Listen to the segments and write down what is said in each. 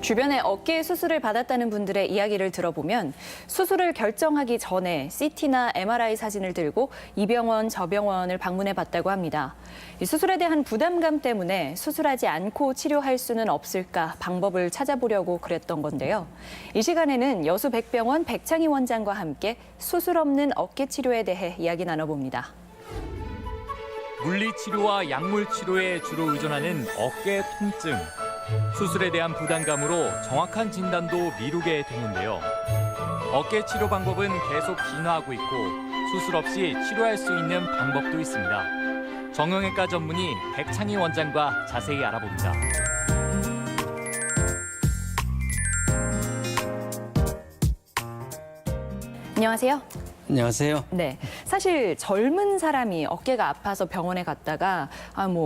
주변에 어깨 수술을 받았다는 분들의 이야기를 들어보면 수술을 결정하기 전에 CT나 MRI 사진을 들고 이 병원 저 병원을 방문해 봤다고 합니다. 이 수술에 대한 부담감 때문에 수술하지 않고 치료할 수는 없을까 방법을 찾아보려고 그랬던 건데요. 이 시간에는 여수백병원 백창희 원장과 함께 수술 없는 어깨 치료에 대해 이야기 나눠봅니다. 물리치료와 약물치료에 주로 의존하는 어깨 통증. 수술에 대한 부담감으로 정확한 진단도 미루게 되는데요. 어깨 치료 방법은 계속 진화하고 있고 수술 없이 치료할 수 있는 방법도 있습니다. 정형외과 전문의 백창희 원장과 자세히 알아봅니다. 안녕하세요. 안녕하세요. 네, 사실 젊은 사람이 어깨가 아파서 병원에 갔다가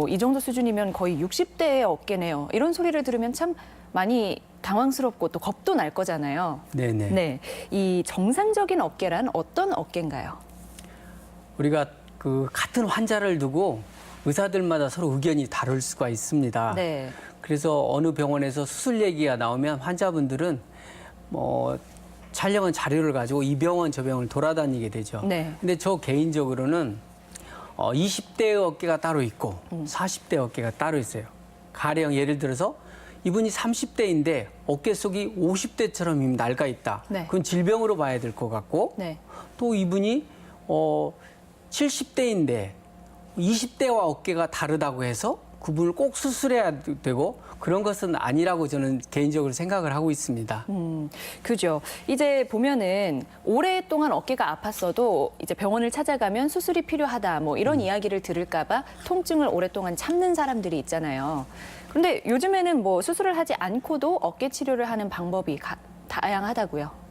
이 정도 수준이면 거의 60대의 어깨네요. 이런 소리를 들으면 참 많이 당황스럽고 또 겁도 날 거잖아요. 네네. 네, 이 정상적인 어깨란 어떤 어깨인가요? 우리가 같은 환자를 두고 의사들마다 서로 의견이 다를 수가 있습니다. 네. 그래서 어느 병원에서 수술 얘기가 나오면 환자분들은 촬영한 자료를 가지고 이 병원 저 병원을 돌아다니게 되죠. 네. 근데 저 개인적으로는 20대의 어깨가 따로 있고 40대 어깨가 따로 있어요. 가령 예를 들어서 이분이 30대인데 어깨 속이 50대처럼 이미 낡아 있다. 네. 그건 질병으로 봐야 될 것 같고 네. 또 이분이 70대인데 20대와 어깨가 다르다고 해서 그분을 꼭 수술해야 되고 그런 것은 아니라고 저는 개인적으로 생각을 하고 있습니다. 그죠. 이제 보면은 오랫동안 어깨가 아팠어도 이제 병원을 찾아가면 수술이 필요하다 이런 이야기를 들을까 봐 통증을 오랫동안 참는 사람들이 있잖아요. 그런데 요즘에는 수술을 하지 않고도 어깨 치료를 하는 방법이 다양하다고요.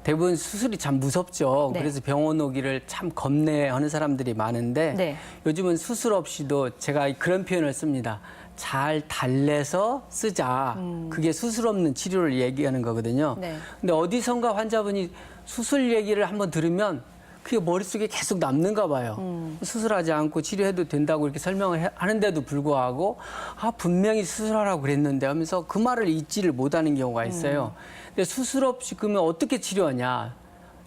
대부분 수술이 참 무섭죠. 네. 그래서 병원 오기를 참 겁내하는 사람들이 많은데 네. 요즘은 수술 없이도 제가 그런 표현을 씁니다. 잘 달래서 쓰자. 그게 수술 없는 치료를 얘기하는 거거든요. 네. 근데 어디선가 환자분이 수술 얘기를 한번 들으면 그게 머릿속에 계속 남는가 봐요. 수술하지 않고 치료해도 된다고 이렇게 설명을 하는데도 불구하고 분명히 수술하라고 그랬는데 하면서 그 말을 잊지를 못하는 경우가 있어요. 근데 수술 없이 그러면 어떻게 치료하냐.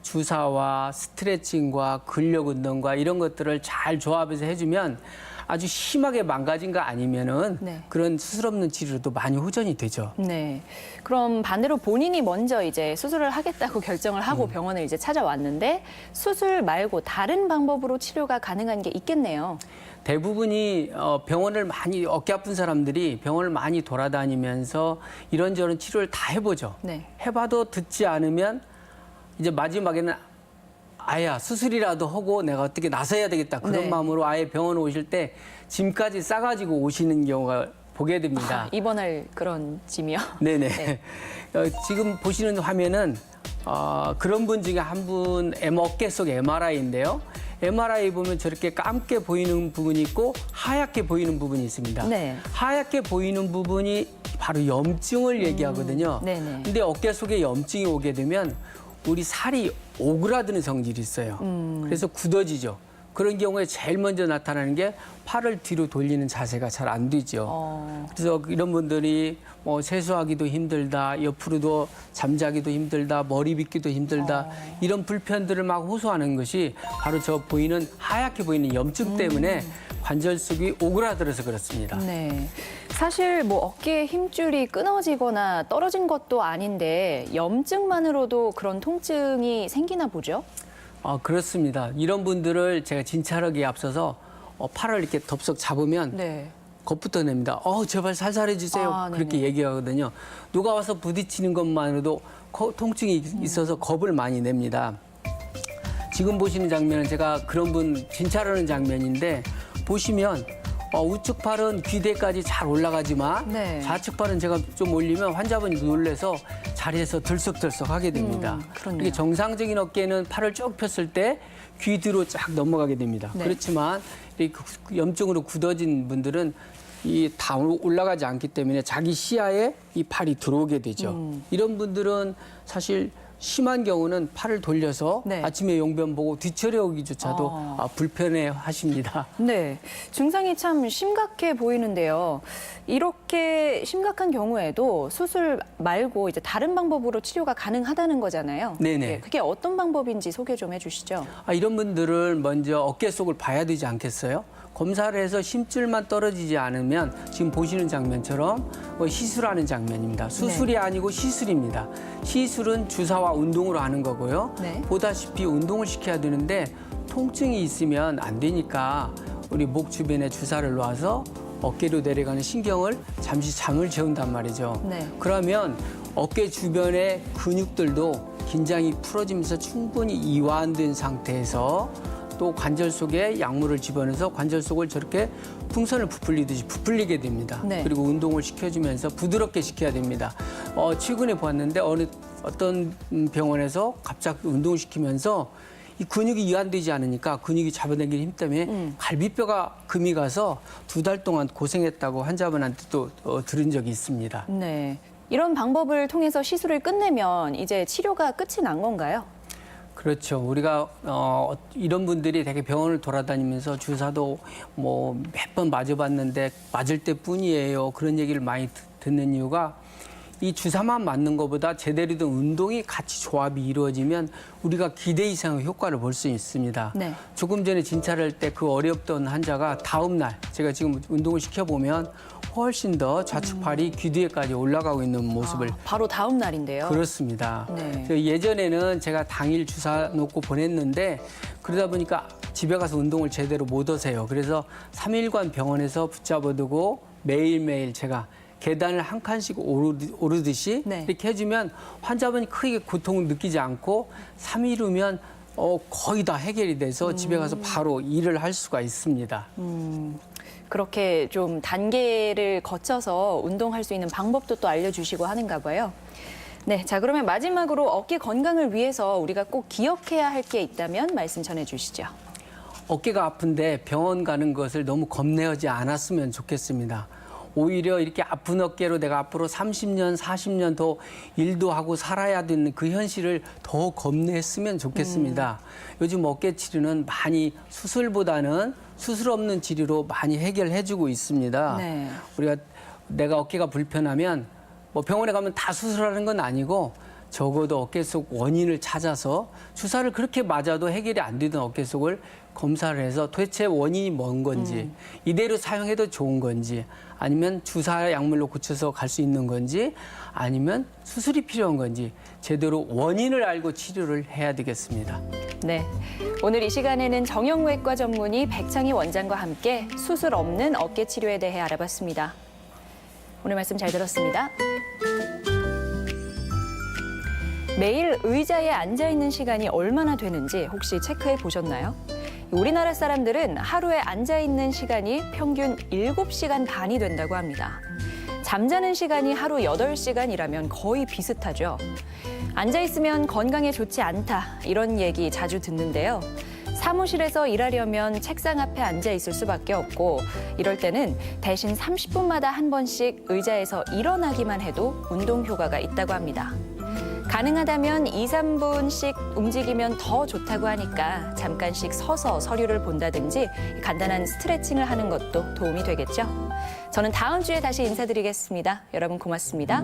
주사와 스트레칭과 근력 운동과 이런 것들을 잘 조합해서 해주면 아주 심하게 망가진 거 아니면은 네. 그런 수술 없는 치료도 많이 호전이 되죠. 네. 그럼 반대로 본인이 먼저 이제 수술을 하겠다고 결정을 하고 병원을 이제 찾아왔는데 수술 말고 다른 방법으로 치료가 가능한 게 있겠네요. 대부분이 병원을 많이 어깨 아픈 사람들이 병원을 많이 돌아다니면서 이런저런 치료를 다 해보죠. 네. 해봐도 듣지 않으면 이제 마지막에는 아야 수술이라도 하고 내가 어떻게 나서야 되겠다 그런 네. 마음으로 아예 병원 오실 때 짐까지 싸가지고 오시는 경우가 보게 됩니다. 입원할 그런 짐이요? 네네. 네. 지금 보시는 화면은 그런 분 중에 한 분 어깨 속 MRI인데요. MRI 보면 저렇게 감게 보이는 부분이 있고 하얗게 보이는 부분이 있습니다. 네. 하얗게 보이는 부분이 바로 염증을 얘기하거든요. 네네. 근데 어깨 속에 염증이 오게 되면 우리 살이 오그라드는 성질이 있어요. 그래서 굳어지죠. 그런 경우에 제일 먼저 나타나는 게 팔을 뒤로 돌리는 자세가 잘 안 되죠. 그래서 이런 분들이 세수하기도 힘들다, 옆으로도 잠자기도 힘들다, 머리 빗기도 힘들다 이런 불편들을 막 호소하는 것이 바로 저 보이는 하얗게 보이는 염증 때문에 관절 속이 오그라들어서 그렇습니다. 네. 사실 어깨에 힘줄이 끊어지거나 떨어진 것도 아닌데 염증만으로도 그런 통증이 생기나 보죠? 그렇습니다. 이런 분들을 제가 진찰하기에 앞서서 팔을 이렇게 덥석 잡으면 네. 겁부터 냅니다. 제발 살살해 주세요. 그렇게 네네. 얘기하거든요. 누가 와서 부딪히는 것만으로도 통증이 있어서 겁을 많이 냅니다. 지금 보시는 장면은 제가 그런 분 진찰하는 장면인데 보시면 우측 팔은 귀대까지 잘 올라가지만 네. 좌측 팔은 제가 좀 올리면 환자분이 놀래서 자리에서 들썩들썩 하게 됩니다. 그렇네요. 이게 정상적인 어깨는 팔을 쭉 폈을 때 귀 뒤로 쫙 넘어가게 됩니다. 네. 그렇지만 이 염증으로 굳어진 분들은 이 다 올라가지 않기 때문에 자기 시야에 이 팔이 들어오게 되죠. 이런 분들은 사실 심한 경우는 팔을 돌려서 네. 아침에 용변 보고 뒤처리 오기조차도 불편해 하십니다. 네, 증상이 참 심각해 보이는데요. 이렇게 심각한 경우에도 수술 말고 이제 다른 방법으로 치료가 가능하다는 거잖아요. 네네. 예, 그게 어떤 방법인지 소개 좀 해주시죠. 이런 분들은 먼저 어깨 속을 봐야 되지 않겠어요? 검사를 해서 심줄만 떨어지지 않으면 지금 보시는 장면처럼 시술하는 장면입니다. 수술이 아니고 시술입니다. 시술은 주사와 운동으로 하는 거고요. 네. 보다시피 운동을 시켜야 되는데 통증이 있으면 안 되니까 우리 목 주변에 주사를 놔서 어깨로 내려가는 신경을 잠시 잠을 재운단 말이죠. 네. 그러면 어깨 주변의 근육들도 긴장이 풀어지면서 충분히 이완된 상태에서 또 관절 속에 약물을 집어넣어서 관절 속을 저렇게 풍선을 부풀리듯이 부풀리게 됩니다. 네. 그리고 운동을 시켜주면서 부드럽게 시켜야 됩니다. 최근에 보았는데 어떤 병원에서 갑자기 운동을 시키면서 이 근육이 이완되지 않으니까 근육이 잡아당기는 힘 때문에 갈비뼈가 금이 가서 2달 동안 고생했다고 환자분한테 또 들은 적이 있습니다. 네, 이런 방법을 통해서 시술을 끝내면 이제 치료가 끝이 난 건가요? 그렇죠. 우리가 이런 분들이 되게 병원을 돌아다니면서 주사도 뭐 몇 번 맞아봤는데 맞을 때뿐이에요. 그런 얘기를 많이 듣는 이유가 이 주사만 맞는 것보다 제대로 된 운동이 같이 조합이 이루어지면 우리가 기대 이상의 효과를 볼 수 있습니다. 네. 조금 전에 진찰할 때 그 어렵던 환자가 다음 날 제가 지금 운동을 시켜보면 훨씬 더 좌측팔이 귀 뒤에까지 올라가고 있는 모습을 바로 다음 날인데요. 그렇습니다. 네. 예전에는 제가 당일 주사 놓고 보냈는데 그러다 보니까 집에 가서 운동을 제대로 못 하세요. 그래서 3일간 병원에서 붙잡아두고 매일매일 제가 계단을 한 칸씩 오르듯이 네. 이렇게 해주면 환자분이 크게 고통을 느끼지 않고 3일 후면 거의 다 해결이 돼서 집에 가서 바로 일을 할 수가 있습니다. 그렇게 좀 단계를 거쳐서 운동할 수 있는 방법도 또 알려주시고 하는가 봐요. 네, 자 그러면 마지막으로 어깨 건강을 위해서 우리가 꼭 기억해야 할 게 있다면 말씀 전해주시죠. 어깨가 아픈데 병원 가는 것을 너무 겁내지 않았으면 좋겠습니다. 오히려 이렇게 아픈 어깨로 내가 앞으로 30년, 40년 더 일도 하고 살아야 되는 그 현실을 더 겁냈으면 좋겠습니다. 요즘 어깨 치료는 많이 수술보다는 수술 없는 치료로 많이 해결해주고 있습니다. 네. 우리가 내가 어깨가 불편하면 뭐 병원에 가면 다 수술하는 건 아니고 적어도 어깨 속 원인을 찾아서 주사를 그렇게 맞아도 해결이 안 되던 어깨 속을 검사를 해서 도대체 원인이 뭔 건지 이대로 사용해도 좋은 건지 아니면 주사 약물로 고쳐서 갈 수 있는 건지 아니면 수술이 필요한 건지 제대로 원인을 알고 치료를 해야 되겠습니다. 네, 오늘 이 시간에는 정형외과 전문의 백창희 원장과 함께 수술 없는 어깨 치료에 대해 알아봤습니다. 오늘 말씀 잘 들었습니다. 매일 의자에 앉아 있는 시간이 얼마나 되는지 혹시 체크해 보셨나요? 우리나라 사람들은 하루에 앉아 있는 시간이 평균 7시간 반이 된다고 합니다. 잠자는 시간이 하루 8시간이라면 거의 비슷하죠. 앉아 있으면 건강에 좋지 않다 이런 얘기 자주 듣는데요. 사무실에서 일하려면 책상 앞에 앉아 있을 수밖에 없고 이럴 때는 대신 30분마다 한 번씩 의자에서 일어나기만 해도 운동 효과가 있다고 합니다. 가능하다면 2, 3분씩 움직이면 더 좋다고 하니까 잠깐씩 서서 서류를 본다든지 간단한 스트레칭을 하는 것도 도움이 되겠죠. 저는 다음 주에 다시 인사드리겠습니다. 여러분 고맙습니다.